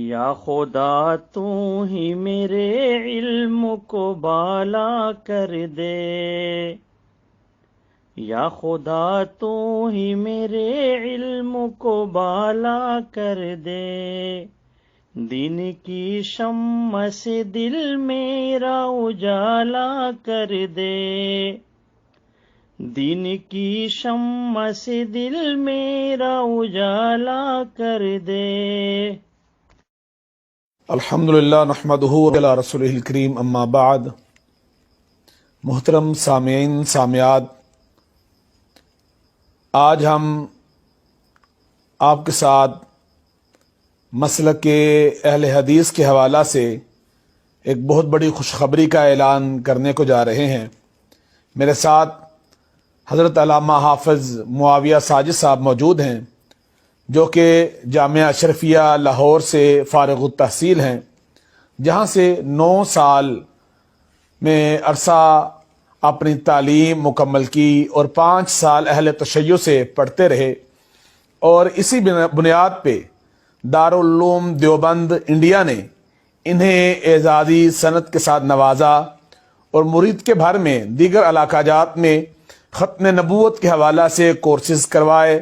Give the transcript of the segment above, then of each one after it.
یا خدا تو ہی میرے علم کو بالا کر دے، یا خدا تو ہی میرے علم کو بالا کر دے، دین کی شمع سے دل میرا اجالا کر دے، دین کی شمع سے دل میرا اجالا کر دے۔ الحمدللہ نحمدہ وعلی رسولہ الکریم، اما بعد۔ محترم سامعین سامعات، آج ہم آپ کے ساتھ مسلک اہل حدیث کے حوالہ سے ایک بہت بڑی خوشخبری کا اعلان کرنے کو جا رہے ہیں۔ میرے ساتھ حضرت علامہ حافظ معاویہ ساجد صاحب موجود ہیں، جو کہ جامعہ اشرفیہ لاہور سے فارغ التحصیل ہیں، جہاں سے 9 سال میں عرصہ اپنی تعلیم مکمل کی اور 5 سال اہل تشیع سے پڑھتے رہے، اور اسی بنیاد پہ دارالعلوم دیوبند انڈیا نے انہیں اعزازی سند کے ساتھ نوازا، اور مرید کے بھر میں دیگر علاقہ جات میں ختم نبوت کے حوالہ سے کورسز کروائے۔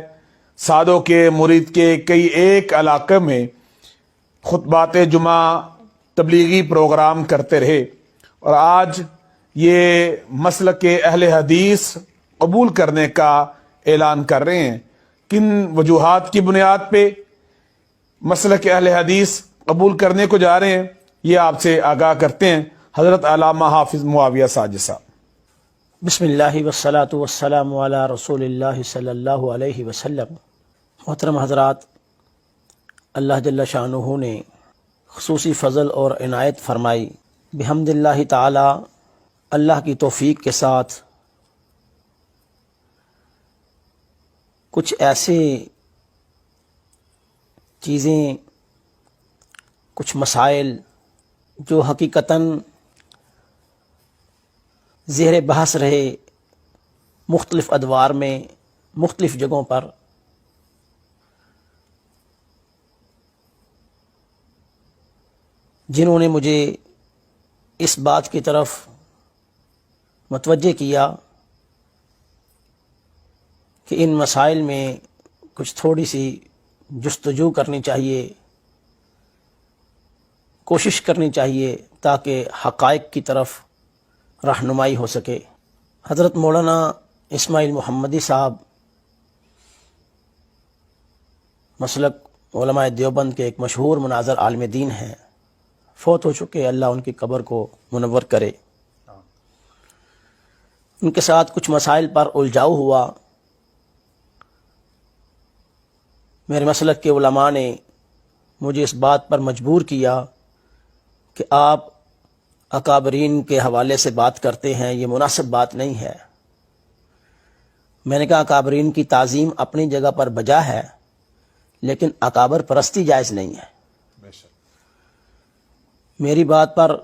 سعدوں کے مرید کے کئی ایک علاقے میں خطبات جمعہ تبلیغی پروگرام کرتے رہے، اور آج یہ مسلک اہل حدیث قبول کرنے کا اعلان کر رہے ہیں۔ کن وجوہات کی بنیاد پہ مسلک اہل حدیث قبول کرنے کو جا رہے ہیں، یہ آپ سے آگاہ کرتے ہیں حضرت علامہ حافظ معاویہ ساجد صاحب۔ بسم اللہ والصلاة والسلام علی رسول اللہ صلی اللہ علیہ وسلم۔ محترم حضرات، اللہ جل شانہ نے خصوصی فضل اور عنایت فرمائی، بحمد اللہ تعالی، اللہ کی توفیق کے ساتھ کچھ ایسے چیزیں، کچھ مسائل جو حقیقتاً زیر بحث رہے مختلف ادوار میں، مختلف جگہوں پر، جنہوں نے مجھے اس بات کی طرف متوجہ کیا کہ ان مسائل میں کچھ تھوڑی سی جستجو کرنی چاہیے، کوشش کرنی چاہیے تاکہ حقائق کی طرف رہنمائی ہو سکے۔ حضرت مولانا اسماعیل محمدی صاحب مسلک علماء دیوبند کے ایک مشہور مناظر عالم دین ہیں، فوت ہو چکے، اللہ ان کی قبر کو منور کرے۔ ان کے ساتھ کچھ مسائل پر الجھاؤ ہوا۔ میرے مسلک کے علماء نے مجھے اس بات پر مجبور کیا کہ آپ اکابرین کے حوالے سے بات کرتے ہیں، یہ مناسب بات نہیں ہے۔ میں نے کہا اکابرین کی تعظیم اپنی جگہ پر بجا ہے، لیکن اکابر پرستی جائز نہیں ہے۔ میری بات پر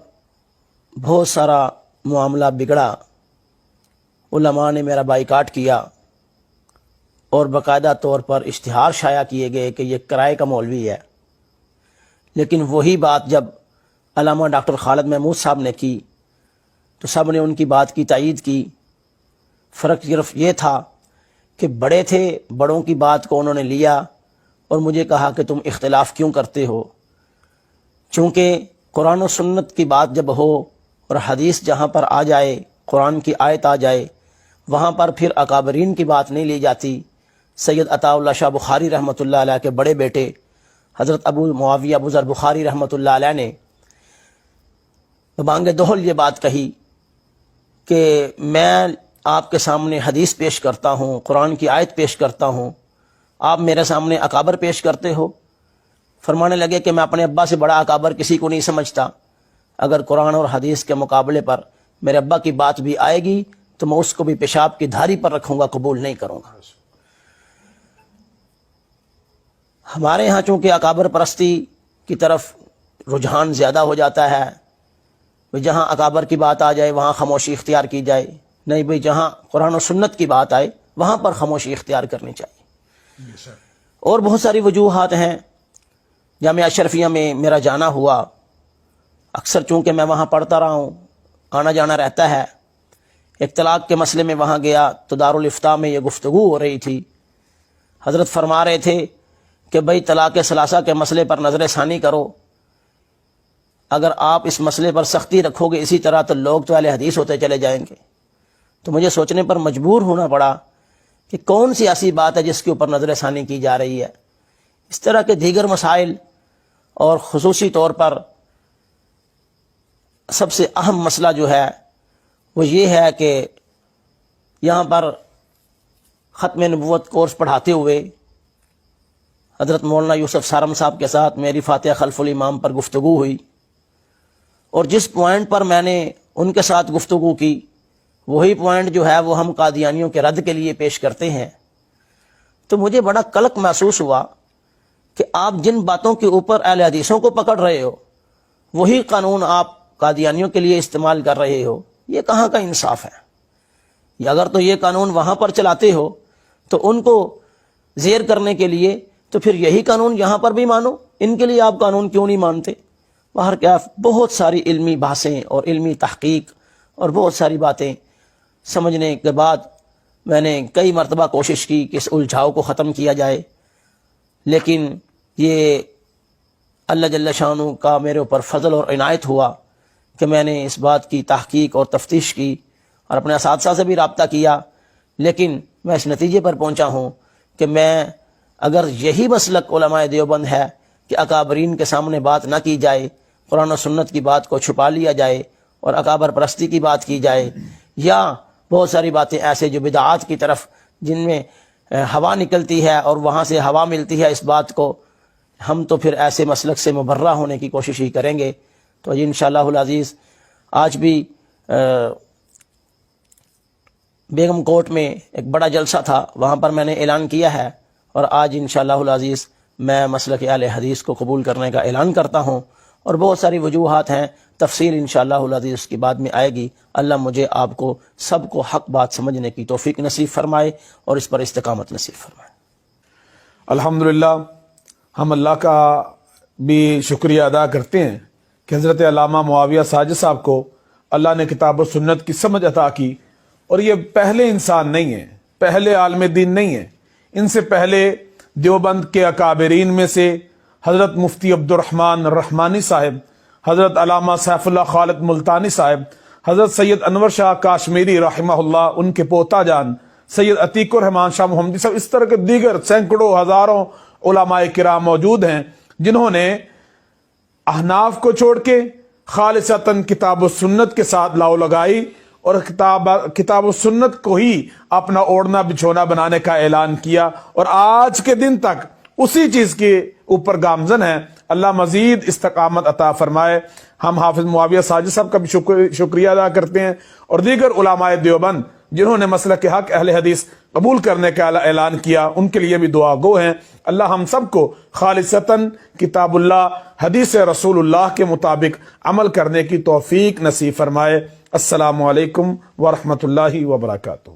بہت سارا معاملہ بگڑا، علماء نے میرا بائیکاٹ کیا، اور باقاعدہ طور پر اشتہار شائع کیے گئے کہ یہ کرائے کا مولوی ہے۔ لیکن وہی بات جب علامہ ڈاکٹر خالد محمود صاحب نے کی تو سب نے ان کی بات کی تائید کی۔ فرق صرف یہ تھا کہ بڑے تھے، بڑوں کی بات کو انہوں نے لیا اور مجھے کہا کہ تم اختلاف کیوں کرتے ہو؟ چونکہ قرآن و سنت کی بات جب ہو اور حدیث جہاں پر آ جائے، قرآن کی آیت آ جائے، وہاں پر پھر اکابرین کی بات نہیں لی جاتی۔ سید عطا اللہ شاہ بخاری رحمۃ اللہ علیہ کے بڑے بیٹے حضرت ابو معاویہ ابو ذر بخاری رحمۃ اللہ علیہ نے بانگ دہل یہ بات کہی کہ میں آپ کے سامنے حدیث پیش کرتا ہوں، قرآن کی آیت پیش کرتا ہوں، آپ میرے سامنے اکابر پیش کرتے ہو۔ فرمانے لگے کہ میں اپنے ابا سے بڑا اکابر کسی کو نہیں سمجھتا، اگر قرآن اور حدیث کے مقابلے پر میرے ابا کی بات بھی آئے گی تو میں اس کو بھی پیشاب کی دھاری پر رکھوں گا، قبول نہیں کروں گا۔ ہمارے ہاں چونکہ اکابر پرستی کی طرف رجحان زیادہ ہو جاتا ہے، جہاں اکابر کی بات آ جائے وہاں خاموشی اختیار کی جائے، نہیں بھئی جہاں قرآن و سنت کی بات آئے وہاں پر خاموشی اختیار کرنی چاہیے۔ اور بہت ساری وجوہات ہیں جامعہ اشرفیہ میں میرا جانا ہوا، اکثر چونکہ میں وہاں پڑھتا رہا ہوں، آنا جانا رہتا ہے۔ ایک طلاق کے مسئلے میں وہاں گیا تو دارالافتاء میں یہ گفتگو ہو رہی تھی۔ حضرت فرما رہے تھے کہ بھائی طلاق ثلاثہ کے مسئلے پر نظر ثانی کرو، اگر آپ اس مسئلے پر سختی رکھو گے اسی طرح تو لوگ تو اہل حدیث ہوتے چلے جائیں گے۔ تو مجھے سوچنے پر مجبور ہونا پڑا کہ کون سی ایسی بات ہے جس کے اوپر نظر ثانی کی جا رہی ہے۔ اس طرح کے دیگر مسائل، اور خصوصی طور پر سب سے اہم مسئلہ جو ہے وہ یہ ہے کہ یہاں پر ختم نبوت کورس پڑھاتے ہوئے حضرت مولانا یوسف سارم صاحب کے ساتھ میری فاتحہ خلف الامام پر گفتگو ہوئی، اور جس پوائنٹ پر میں نے ان کے ساتھ گفتگو کی وہی پوائنٹ جو ہے وہ ہم قادیانیوں کے رد کے لیے پیش کرتے ہیں۔ تو مجھے بڑا قلق محسوس ہوا کہ آپ جن باتوں کے اوپر اہل حدیثوں کو پکڑ رہے ہو وہی قانون آپ قادیانیوں کے لیے استعمال کر رہے ہو، یہ کہاں کا انصاف ہے؟ یا اگر تو یہ قانون وہاں پر چلاتے ہو تو ان کو زیر کرنے کے لیے تو پھر یہی قانون یہاں پر بھی مانو، ان کے لیے آپ قانون کیوں نہیں مانتے؟ بہرکیف بہت ساری علمی بحثیں اور علمی تحقیق اور بہت ساری باتیں سمجھنے کے بعد میں نے کئی مرتبہ کوشش کی کہ اس الجھاؤ کو ختم کیا جائے، لیکن یہ اللہ جل شانہ کا میرے اوپر فضل اور عنایت ہوا کہ میں نے اس بات کی تحقیق اور تفتیش کی اور اپنے اساتذہ سے بھی رابطہ کیا، لیکن میں اس نتیجے پر پہنچا ہوں کہ میں اگر یہی مسلک علماء دیوبند ہے کہ اکابرین کے سامنے بات نہ کی جائے، قرآن و سنت کی بات کو چھپا لیا جائے اور اکابر پرستی کی بات کی جائے، یا بہت ساری باتیں ایسے جو بدعات کی طرف جن میں ہوا نکلتی ہے اور وہاں سے ہوا ملتی ہے، اس بات کو ہم تو پھر ایسے مسلک سے مبرہ ہونے کی کوشش ہی کریں گے۔ تو انشاءاللہ العزیز آج بھی بیگم کوٹ میں ایک بڑا جلسہ تھا، وہاں پر میں نے اعلان کیا ہے، اور آج انشاءاللہ العزیز میں مسلک اہل حدیث کو قبول کرنے کا اعلان کرتا ہوں، اور بہت ساری وجوہات ہیں، تفصیل انشاءاللہ العزیز اس کی بعد میں آئے گی۔ اللہ مجھے آپ کو سب کو حق بات سمجھنے کی توفیق نصیب فرمائے اور اس پر استقامت نصیب فرمائے۔ الحمدللہ ہم اللہ کا بھی شکریہ ادا کرتے ہیں کہ حضرت علامہ معاویہ ساجد صاحب کو اللہ نے کتاب و سنت کی سمجھ عطا کی، اور یہ پہلے انسان نہیں ہیں، پہلے عالم دین نہیں ہیں، ان سے پہلے دیوبند کے اکابرین میں سے حضرت مفتی عبد الرحمن رحمانی صاحب، حضرت علامہ سیف اللہ خالد ملتانی صاحب، حضرت سید انور شاہ کاشمیری رحمہ اللہ، ان کے پوتا جان سید عتیق الرحمان شاہ محمدی صاحب، اس طرح کے دیگر سینکڑوں ہزاروں علماء کرام موجود ہیں جنہوں نے احناف کو چھوڑ کے خالصتاً کتاب و سنت کے ساتھ لاؤ لگائی اور کتاب و سنت کو ہی اپنا اوڑھنا بچھونا بنانے کا اعلان کیا، اور آج کے دن تک اسی چیز کے اوپر گامزن ہے۔ اللہ مزید استقامت عطا فرمائے۔ ہم حافظ معاویہ ساجد صاحب کا بھی شکریہ ادا کرتے ہیں، اور دیگر علماء دیوبند جنہوں نے مسلک حق اہل حدیث قبول کرنے کا اعلان کیا، ان کے لیے بھی دعا گو ہیں۔ اللہ ہم سب کو خالصتاً کتاب اللہ حدیث رسول اللہ کے مطابق عمل کرنے کی توفیق نصیب فرمائے۔ السلام علیکم ورحمۃ اللہ وبرکاتہ۔